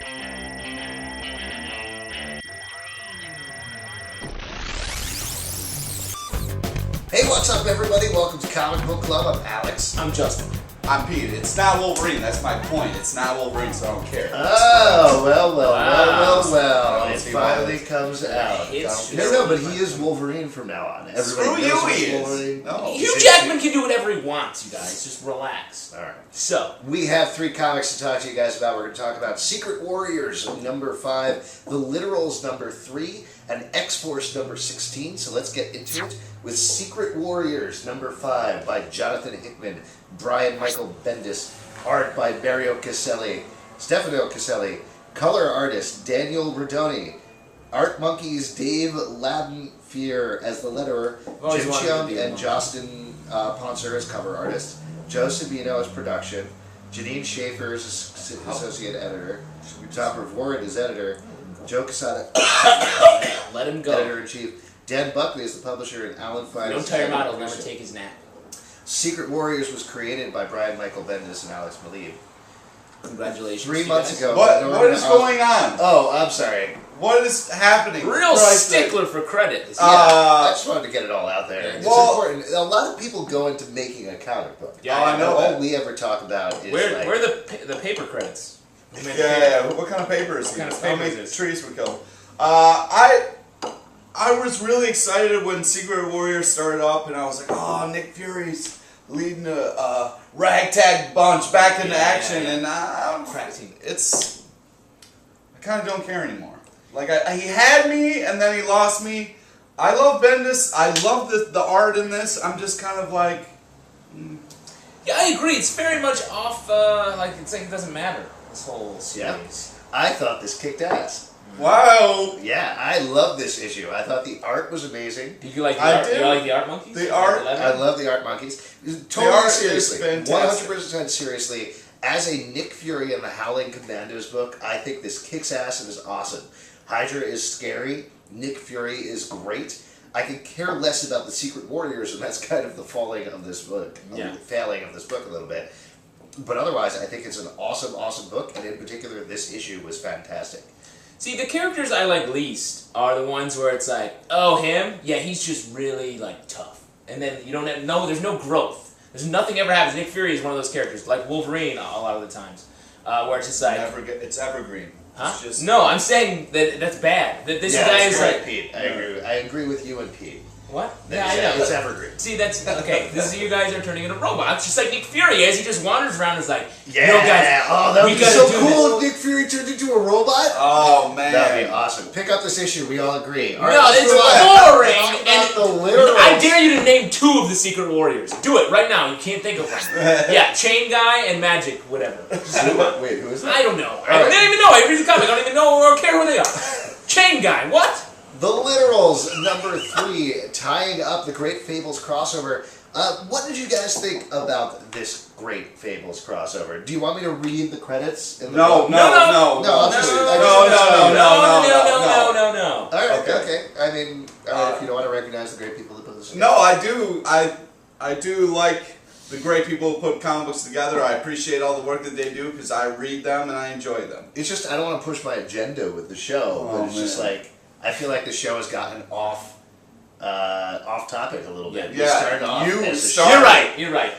Hey, what's up, everybody? Welcome to Comic Book Club. I'm Alex. I'm Justin. I'm Pete. It's not Wolverine. That's my point. It's not Wolverine, so I don't care. Oh, well. I don't It see finally why. comes out. It's No, but he is Wolverine from now on. Everybody Screw you, knows he he's is. Wolverine. No. Hugh Jackman can do whatever he wants, you guys. Just relax. All right. So, We have 3 comics to talk to you guys about. We're going to talk about Secret Warriors, number 5, The Literals, number 3, and X-Force, number 16. So let's get into it with Secret Warriors, number 5, by Jonathan Hickman, Brian Michael Bendis, art by Mario Caselli, Stefano Caselli, color artist Daniel Rodoni, art monkeys Dave Ladenfier as the letterer, always Jim wanted to Cheung be a and monkey. Justin Ponser as cover artist, Joe Sabino as production, Janine Schaefer as associate editor, Tom Warren as editor, Joe Quesada let him go. editor-in-chief, Dan Buckley is the publisher, and Alan Fine Don't is tire him out, he'll editor-in-chief. never take his nap. Secret Warriors was created by Brian Michael Bendis and Alex Maleev. Congratulations. 3 you months guys. ago. What is going on? Oh, I'm sorry. What is happening? Real Christ, stickler for credit. Yeah, I just wanted to get it all out there. It's well- important. A lot of people go into making a comic book. Yeah, Oh, I know All that. we ever talk about is Where like, are the paper credits? Yeah. What kind of paper is What he? kind of How paper many is this? trees we kill? I was really excited when Secret Warriors started up, and I was like, oh, Nick Fury's leading a ragtag bunch back into action, and I'm Practicing. I kind of don't care anymore. Like he had me, and then he lost me. I love Bendis. I love the art in this. I'm just kind of like, Yeah, I agree. It's very much off, it's like it doesn't matter, this whole Yeah. series. I thought this kicked ass. wow. Yeah, I love this issue. I thought the art was amazing. Do you like the I art? do. You like the art monkeys? The art- I love the art monkeys. art Totally is seriously. fantastic. 100% seriously. As a Nick Fury and the Howling Commandos book, I think this kicks ass and is awesome. Hydra is scary. Nick Fury is great. I could care less about the Secret Warriors, and that's kind of the failing of this book a little bit. But otherwise, I think it's an awesome, awesome book, and in particular, this issue was fantastic. See, the characters I like least are the ones where it's like, oh, him? Yeah, he's just really, tough. And then you don't have, there's no growth. There's nothing ever happens. Nick Fury is one of those characters, like Wolverine a lot of the times, where it's just like... It's evergreen. Huh? It's just, No, I'm saying that that's bad. That this guy is right, like... Pete. I agree with you and Pete. What? That Yeah, I know. It's evergreen. See, that's... Okay, this is you guys are turning into robots. Just like Nick Fury is. He just wanders around and is like, Yeah. no, guys, Oh, that would we be gotta so do cool if Nick Fury turned into a robot. Oh man. That would be awesome. Pick up this issue. We all agree. All No, let's it's move on. boring. Talk about And the literals. I dare you to name 2 of the Secret Warriors. Do it right now. You can't think of one. Yeah, Chain Guy and Magic, whatever. Wait, who is that? I don't know. I right. don't even know. I read the comic. I don't even know or care who they are. Chain Guy. What? The Literals, number 3, tying up the Great Fables crossover. What did you guys think about this Great Fables crossover? Do you want me to read the credits? In the No, book? no, No, no, I'll just- no, I no, just- no, No. All right, Okay. okay. I mean, if you don't want to recognize the great people that put this together. No, I do. I do like the great people who put comic books together. I appreciate all the work that they do because I read them and I enjoy them. It's just, I don't want to push my agenda with the show, but it's just man. like, I feel like the show has gotten off topic a little bit. Yeah, We started off you as a started- show. You're right.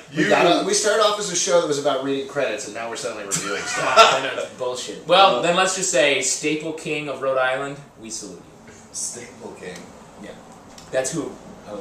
We started off as a show that was about reading credits, and now we're suddenly reviewing stuff. I know, it's bullshit. Well, then let's just say Staple King of Rhode Island, we salute you. Staple King. Yeah. That's who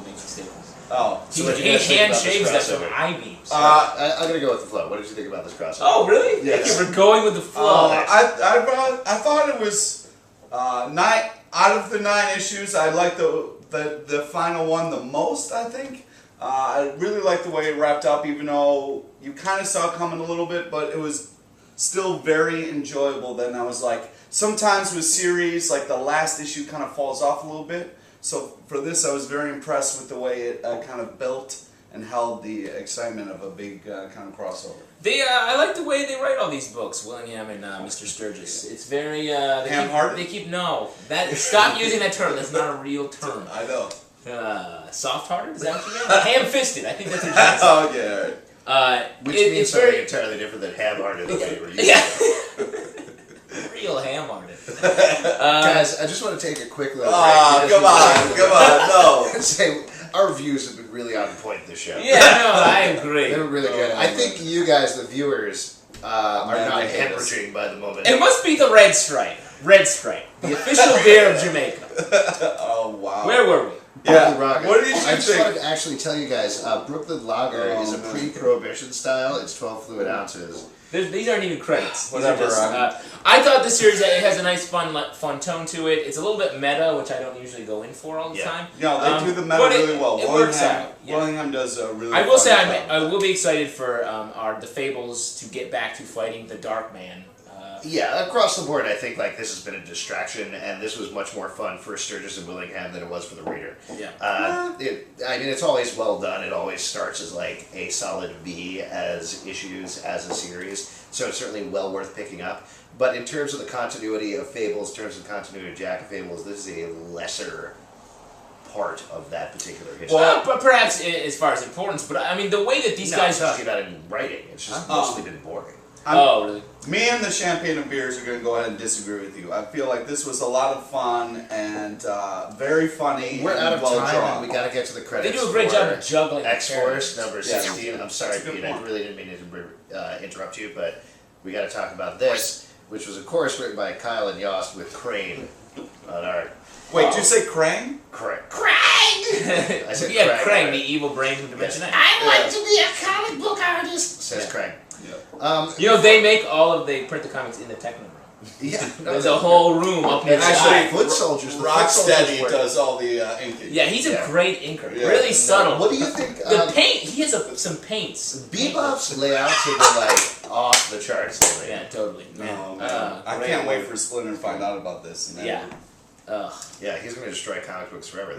makes the staples. Oh, So what do you guys think hand about this shaves that from crossover? I-beams. I'm gonna go with the flow. What did you think about this crossover? Oh, really? Yes. Thank you for going with the flow. I thought it was 9 out of the 9 issues. I liked the final one the most. I think I really liked the way it wrapped up, even though you kind of saw it coming a little bit, but it was still very enjoyable. Then I was like, sometimes with series, like the last issue kind of falls off a little bit. So for this, I was very impressed with the way it kind of built and held the excitement of a big kind of crossover. I like the way they write all these books, Willingham and Mr. Sturgis. It's very Ham-hearted? Stop using that term. That's not a real term. I know. Soft-hearted? Is that what you meant? Ham-fisted. I think that's what you're saying. Oh yeah. Which means it's something very entirely different than ham-hearted that we were used yeah. to. Real Guys, I just want to take a quick little break. Come on, no. Say, our views have been really on point this show. Yeah, no, I agree. They were really good. I think you guys, the viewers, are not hemorrhaging by the moment. It must be the Red Stripe. Red Stripe, the official beer of Jamaica. Oh, wow. Where were we? Yeah. Lager. What did you I just think? wanted to actually tell you guys, Brooklyn Lager is a pre-prohibition style. It's 12 fluid ounces. These aren't even credits. These Whatever, are just, I thought this series it has a nice fun tone to it. It's a little bit meta, which I don't usually go in for all the time. No, they do the meta but really well. It works out. Yeah. Willingham does a really. I will say fun job. I will be excited for the Fables to get back to fighting the Dark Man. Yeah, across the board, I think like this has been a distraction, and this was much more fun for Sturgis and Willingham than it was for the reader. Yeah. I mean, it's always well done. It always starts as like a solid B as issues as a series, so it's certainly well worth picking up. But in terms of the continuity of Fables, in terms of the continuity of Jack of Fables, this is a lesser part of that particular history. Well, but perhaps as far as importance, but I mean the way that these guys I'm talking about it in writing. It's just mostly been boring. Oh, really? Me and the Champagne and Beers are going to go ahead and disagree with you. I feel like this was a lot of fun and very funny. We're and out of well time, drawn. and we got to get to the They credits. do a great job of juggling. X-Force number Yeah. 16. I'm sorry, That's a good Pete. I point. really didn't mean to interrupt you, but we got to talk about this, which was, of course, written by Kyle and Yost with Crane on art. Wait, did you say Krang? Correct. Krang! I said Yeah, Krang, Krang, right? the evil brain from Dimension X. I'd like to be a comic book artist, says Krang. Yeah. You know, they print the comics in the Techno room. Yeah. No, There's a whole room up in the Actually, sky. Foot Soldiers. the Foot Rocksteady Soldiers work. does all the inking. Yeah, he's a Yeah. great inker. Yeah. Really subtle. What do you think? The paint, he has some paints. Bebop's layouts have been like off the charts lately. Yeah, totally. Man. Oh, man. I great can't wait work. for Splinter to find out about this. And then Yeah. Ugh. Yeah, he's going to destroy comic books forever. I'm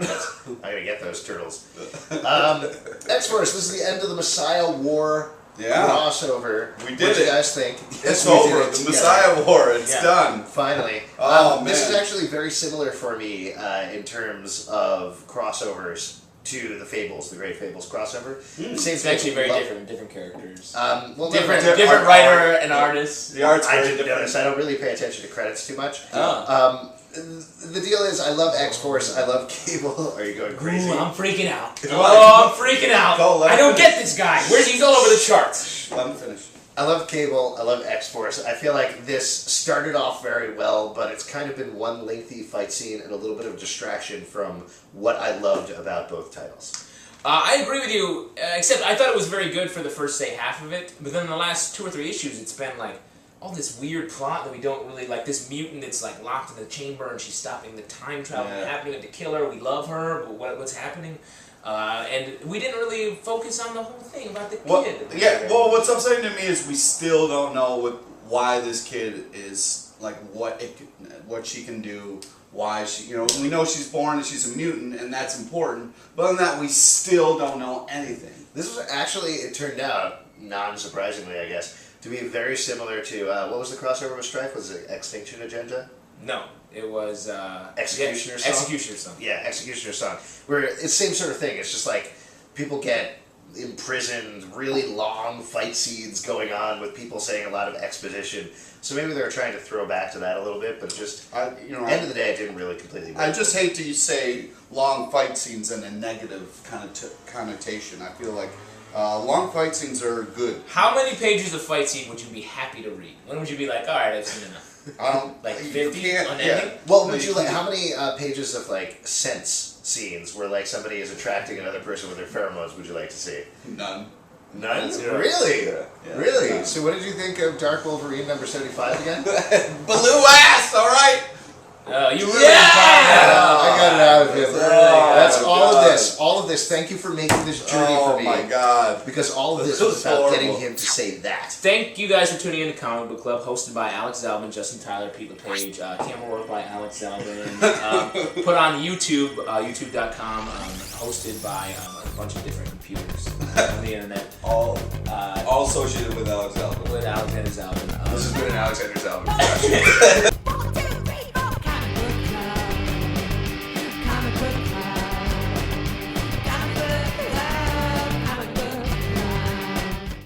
going to get those turtles. X-Force, this is the end of the Messiah War Yeah. crossover. We did What do you it. guys think? It's we did over. it The together. Messiah War. It's Yeah. done. Finally. Oh, This is man. actually very similar for me in terms of crossovers to the Fables, the Great Fables crossover. The same It's actually very thing. different characters. Well, different no, different writer art. and artist. The art's I very didn't different. notice. I don't really pay attention to credits too much. Oh. The deal is, I love X-Force. I love Cable. Are you going crazy? Ooh, I'm freaking out. Go Oh, I'm freaking out. Go, let I him don't finish. get this guy. He's all over the charts. Let me finish. I love Cable. I love X-Force. I feel like this started off very well, but it's kind of been one lengthy fight scene and a little bit of distraction from what I loved about both titles. I agree with you, except I thought it was very good for the first, say, half of it. But then the last 2 or 3 issues, it's been like all this weird plot that we don't really like. This mutant that's like locked in the chamber and she's stopping the time travel from happening to kill her. We love her, but what's happening? And we didn't really focus on the whole thing about the kid. Well, what's upsetting to me is we still don't know why this kid is like what she can do. Why she, we know she's born and she's a mutant, and that's important. But other than that, we still don't know anything. This was actually, it turned out, non-surprisingly, I guess, to be very similar to, what was the crossover with Strife? Was it Extinction Agenda? No, it was Executioner's Song? Executioner's Song. Yeah, Executioner's Song. Where it's the same sort of thing. It's just like people get imprisoned, really long fight scenes going on with people saying a lot of exposition. So maybe they were trying to throw back to that a little bit, but it just, end of the day, it didn't really completely work. I just hate to say long fight scenes in a negative connotation. I feel like long fight scenes are good. How many pages of fight scene would you be happy to read? When would you be like, all right, I've seen enough? Like 50 unending? Yeah. Well, would you like, how many pages of like sense scenes where like somebody is attracting another person with their pheromones would you like to see? None. None? Zero. Really? Yeah. Really? None. So what did you think of Dark Wolverine number 75 again? Blue ass, all right? You really implied that. I got it out of him. Oh, That's all God. of this. All of this. Thank you for making this journey for me. Oh my God. Because all of this This was was about horrible. getting him to say that. Thank you guys for tuning in to Comic Book Club, hosted by Alex Zalvin, Justin Tyler, Pete LePage, camera work by Alex Zalvin, put on YouTube, youtube.com, hosted by a bunch of different computers on the internet. All associated with Alex Albert. With Alexander Zalvin. This has been an Alexander Zalvin production.